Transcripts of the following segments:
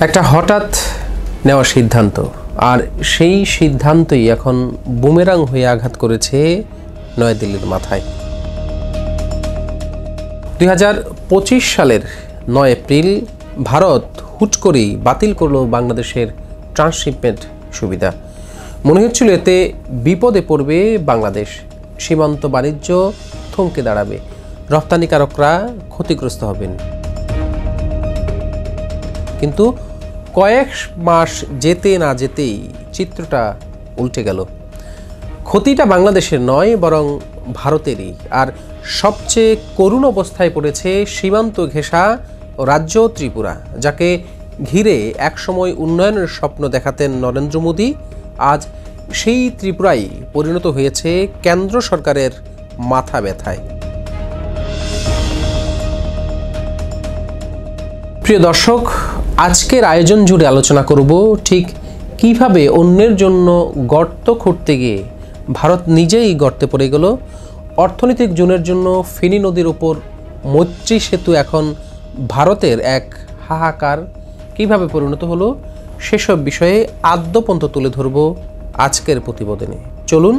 একটা হঠাৎ নেওয়া সিদ্ধান্ত, আর সেই সিদ্ধান্তই এখন বুমেরাং হয়ে আঘাত করেছে নয়াদিল্লির মাথায়। 2025 সালের 9 এপ্রিল ভারত হুট করেই বাতিল করলো বাংলাদেশের ট্রান্সশিপমেন্ট সুবিধা। মনে হচ্ছিল এতে বিপদে পড়বে বাংলাদেশ, সীমান্ত বাণিজ্য থমকে দাঁড়াবে, রপ্তানিকারকরা ক্ষতিগ্রস্ত হবেন। কিন্তু কয়েক মাস যেতে না যেতেই চিত্রটা উল্টে গেল। ক্ষতিটা বাংলাদেশের নয়, বরং ভারতেরই। আর সবচেয়ে করুণ অবস্থায় পড়েছে সীমান্ত ঘেঁষা রাজ্য ত্রিপুরা, যাকে ঘিরে একসময় উন্নয়নের স্বপ্ন দেখাতেন নরেন্দ্র মোদী। আজ সেই ত্রিপুরাই পরিণত হয়েছে কেন্দ্র সরকারের মাথা ব্যথায়। প্রিয় দর্শক, আজকের আয়োজন জুড়ে আলোচনা করব ঠিক কিভাবে অন্যের জন্য গর্ত খুঁড়তে গিয়ে ভারত নিজেই গর্তে পড়ে গেল। অর্থনৈতিক জোনের জন্য ফেনী নদীর ওপর মৈত্রী সেতু এখন ভারতের এক হাহাকার কিভাবে পরিণত হলো, সেসব বিষয়ে আদ্যপন্ত তুলে ধরব আজকের প্রতিবেদনে। চলুন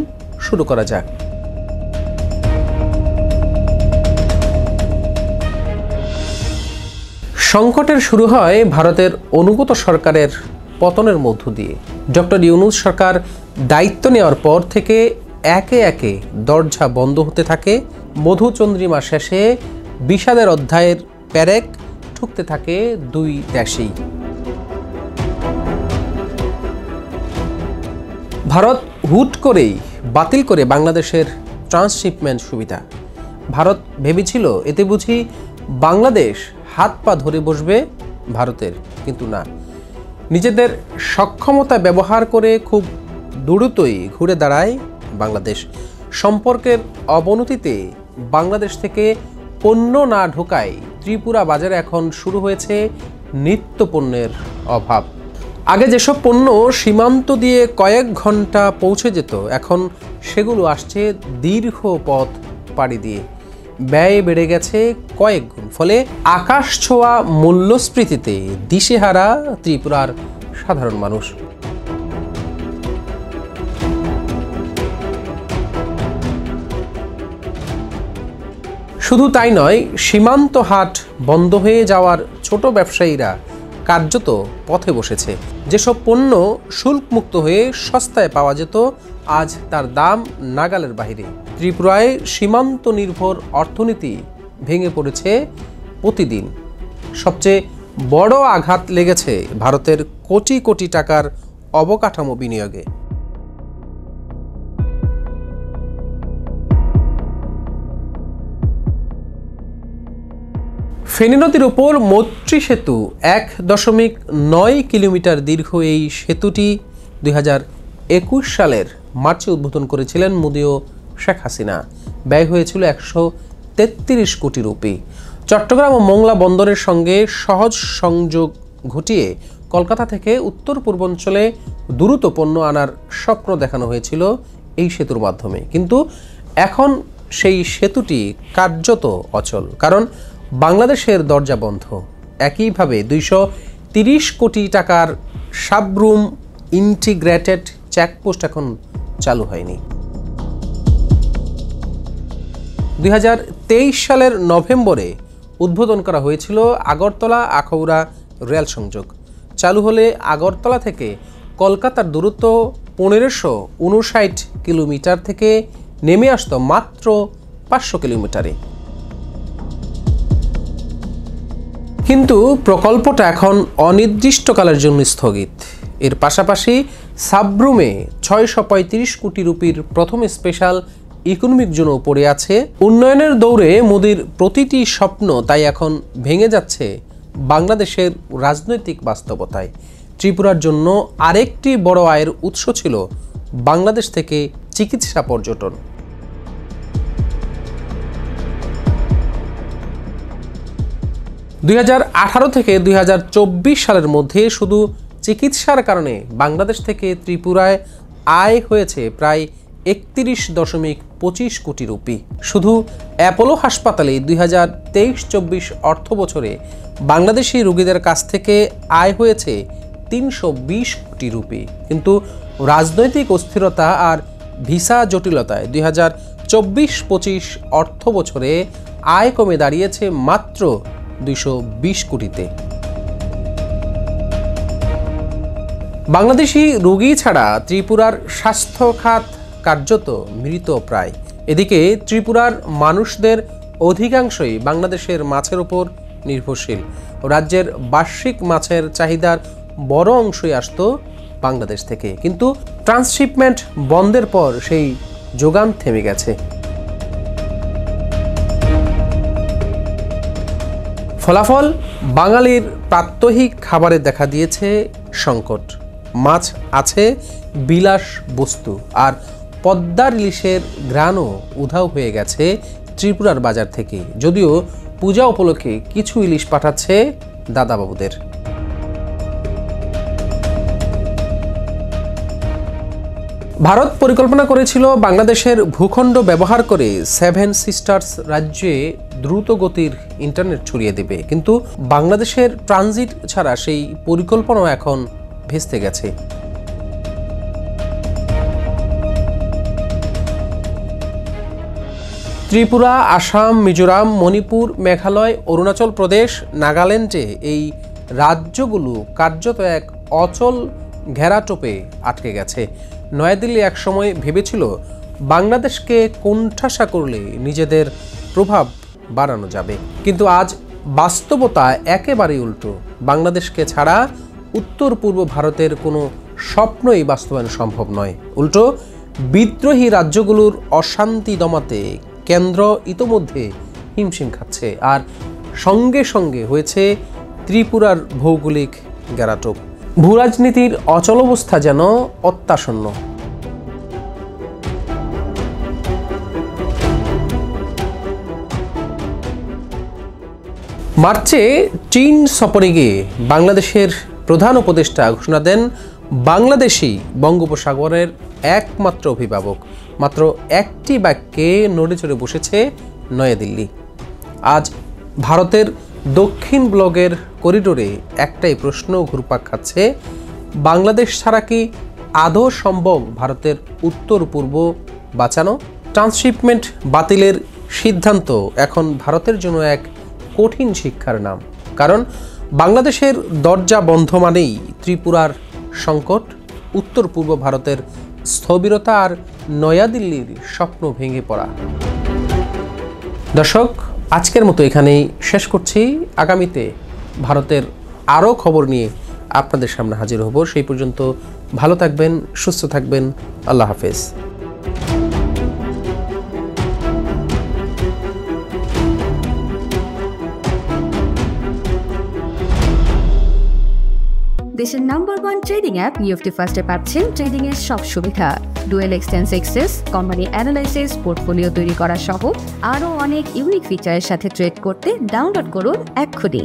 শুরু করা যাক। সংকটের শুরু হয় ভারতের অনুগত সরকারের পতনের মধ্য দিয়ে। ডক্টর ইউনূস সরকার দায়িত্ব নেওয়ার পর থেকে একে একে দরজা বন্ধ হতে থাকে। মধুচন্দ্রিমা শেষে বিষাদের অধ্যায়ের পেরেক ঠুকতে থাকে দুই দেশেই। ভারত হুট করেই বাতিল করে বাংলাদেশের ট্রান্সশিপমেন্ট সুবিধা। ভারত ভেবেছিল এতে বুঝি বাংলাদেশ হাত পা ধরে বসবে ভারতের, কিন্তু না। নিজেদের সক্ষমতা ব্যবহার করে খুব দ্রুতই ঘুরে দাঁড়ায় বাংলাদেশ। সম্পর্কের অবনতিতে বাংলাদেশ থেকে পণ্য না ঢোকায় ত্রিপুরা বাজারে এখন শুরু হয়েছে নিত্য পণ্যের অভাব। আগে যেসব পণ্য সীমান্ত দিয়ে কয়েক ঘন্টা পৌঁছে যেত, এখন সেগুলো আসছে দীর্ঘ পথ পাড়ি দিয়ে। ব্যয় বেড়ে গেছে কয়েক গুণ, ফলে আকাশ ছোঁয়া মূল্যস্ফীতিতে দিশেহারা ত্রিপুরার সাধারণ মানুষ। শুধু তাই নয়, সীমান্ত হাট বন্ধ হয়ে যাওয়ার ছোট ব্যবসায়ীরা কার্যত পথে বসেছে। যেসব পণ্য শুল্কমুক্ত হয়ে সস্তায় পাওয়া যেত, আজ তার দাম নাগালের বাইরে। ত্রিপুরায় সীমান্ত নির্ভর অর্থনীতি ভেঙে পড়েছে প্রতিদিন। সবচেয়ে বড় আঘাত লেগেছে ভারতের কোটি কোটি টাকার অবকাঠামো বিনিয়োগে। ফেনী নদীর উপর মৈত্রী সেতু 1.9 কিলোমিটার দীর্ঘ। এই সেতুটি 2021 সালের মার্চে উদ্বোধন করেছিলেন মোদী ও শেখ হাসিনা। ব্যয় হয়েছিল 133 কোটি রুপি। চট্টগ্রাম ও মোংলা বন্দরের সঙ্গে সহজ সংযোগ ঘটিয়ে কলকাতা থেকে উত্তর পূর্বাঞ্চলে দ্রুত পণ্য আনার স্বপ্ন দেখানো হয়েছিল এই সেতুর মাধ্যমে। কিন্তু এখন সেই সেতুটি কার্যত অচল, কারণ বাংলাদেশের দরজা বন্ধ। একইভাবে 230 কোটি টাকার সাবরুম ইন্টিগ্রেটেড চেকপোস্ট এখন চালু হয়নি। 2023 সালের নভেম্বরে উদ্বোধন করা হয়েছিল আগরতলা আখাউড়া রেল সংযোগ। চালু হলে আগরতলা থেকে কলকাতার দূরত্ব 1559 কিলোমিটার থেকে নেমে আসত মাত্র 500 কিলোমিটারে। কিন্তু প্রকল্পটা এখন অনির্দিষ্টকালের জন্য স্থগিত। এর পাশাপাশি সাবরুমে 635 কোটি রুপির প্রথম স্পেশাল ইকোনমিক জোনও পড়ে আছে। উন্নয়নের দৌড়ে মোদির প্রতিটি স্বপ্ন তাই এখন ভেঙে যাচ্ছে বাংলাদেশের রাজনৈতিক বাস্তবতায়। ত্রিপুরার জন্য আরেকটি বড় আয়ের উৎস ছিল বাংলাদেশ থেকে চিকিৎসা পর্যটন। (2018 থেকে 2024 সালের মধ্যে শুধু চিকিৎসার কারণে বাংলাদেশ থেকে ত্রিপুরায় আয় হয়েছে প্রায় 31.25 কোটি রুপি। শুধু অ্যাপোলো হাসপাতালে 2023-24 অর্থ বছরে বাংলাদেশি রোগীদের কাছ থেকে আয় হয়েছে 320 কোটি রুপি। কিন্তু রাজনৈতিক অস্থিরতা আর ভিসা জটিলতায় 2024-25 অর্থ বছরে আয় কমে দাঁড়িয়েছে মাত্র 220 কোটিতে। বাংলাদেশি রোগী ছাড়া ত্রিপুরার স্বাস্থ্য খাত কার্যত মৃত প্রায়। এদিকে ত্রিপুরার মানুষদের অধিকাংশই বাংলাদেশের মাছের উপর নির্ভরশীল। রাজ্যের বার্ষিক মাছের চাহিদার বড় অংশই আসতো বাংলাদেশ থেকে, কিন্তু ট্রান্সশিপমেন্ট বন্ধের পর সেই যোগান থেমে গেছে। ফলাফল, বাঙালির প্রাত্যহিক খাবারে দেখা দিয়েছে সংকট। মাছ আছে বিলাস বস্তু, আর পদ্মার ইলিশের ঘ্রাণও উধাও হয়ে গেছে ত্রিপুরার বাজার থেকে। যদিও পূজা উপলক্ষে কিছু ইলিশ পাঠাচ্ছে দাদাবাবুদের। ভারত পরিকল্পনা করেছিল বাংলাদেশের ভূখণ্ড ব্যবহার করে 7 সিস্টার্স রাজ্যে দ্রুত গতির ইন্টারনেট ছড়িয়ে দেবে, কিন্তু বাংলাদেশের ট্রানজিট ছাড়া সেই পরিকল্পনাও এখন ভেস্তে গেছে। ত্রিপুরা, আসাম, মিজোরাম, মণিপুর, মেঘালয়, অরুণাচল প্রদেশ, নাগাল্যান্ডে এই রাজ্যগুলো কার্যত এক অচল ঘেরাটোপে আটকে গেছে। নয়াদিল্লি একসময় ভেবেছিল বাংলাদেশকে কোণঠাসা করলে নিজেদের প্রভাব বাড়ানো যাবে, কিন্তু আজ বাস্তবতা একেবারেই উল্টো। বাংলাদেশকে ছাড়া উত্তর পূর্ব ভারতের কোনো স্বপ্নই বাস্তবায়ন সম্ভব নয়। উল্টো বিদ্রোহী রাজ্যগুলোর অশান্তি দমাতে কেন্দ্র ইতোমধ্যে হিমশিম খাচ্ছে, আর সঙ্গে সঙ্গে হয়েছে ত্রিপুরার ভৌগোলিক ঘেরাটোপ। ভূরাজনীতির অচলাবস্থা যেন অত্যাসন্ন। মার্চে চীন সফরে গিয়ে বাংলাদেশের প্রধান উপদেষ্টা ঘোষণা দেন বাংলাদেশই বঙ্গোপসাগরের একমাত্র অভিভাবক। মাত্র একটি বাক্যে নড়ে চড়ে বসেছে নয়াদিল্লি। আজ ভারতের দক্ষিণ ব্লকের করিডোরে একটাই প্রশ্ন ঘুরপাক খাচ্ছে, বাংলাদেশ ছাড়া কি আদৌ সম্ভব ভারতের উত্তর পূর্ব বাঁচানো? ট্রান্সশিপমেন্ট বাতিলের সিদ্ধান্ত এখন ভারতের জন্য এক কঠিন শিক্ষার নাম, কারণ বাংলাদেশের দরজা বন্ধ মানেই ত্রিপুরার সংকট, উত্তর পূর্ব ভারতের স্থবিরতা আর নয়াদিল্লির স্বপ্ন ভেঙে পড়া। দর্শক, আজকের মতো এখানেই শেষ করছি। আগামীতে ভারতের আরও খবর নিয়ে আপনাদের সামনে হাজির হব। সেই পর্যন্ত ভালো থাকবেন, সুস্থ থাকবেন। আল্লাহ হাফেজ। দেশের নাম্বার 1 ট্রেডিং অ্যাপ নিফটি ফার্স্টে পাচ্ছেন ট্রেডিং এর সব সুবিধা, dual exchange access, company analysis, portfolio তৈরি করা সহ আরও অনেক ইউনিক ফিচারের সাথে ট্রেড করতে ডাউনলোড করুন এক্ষুনি।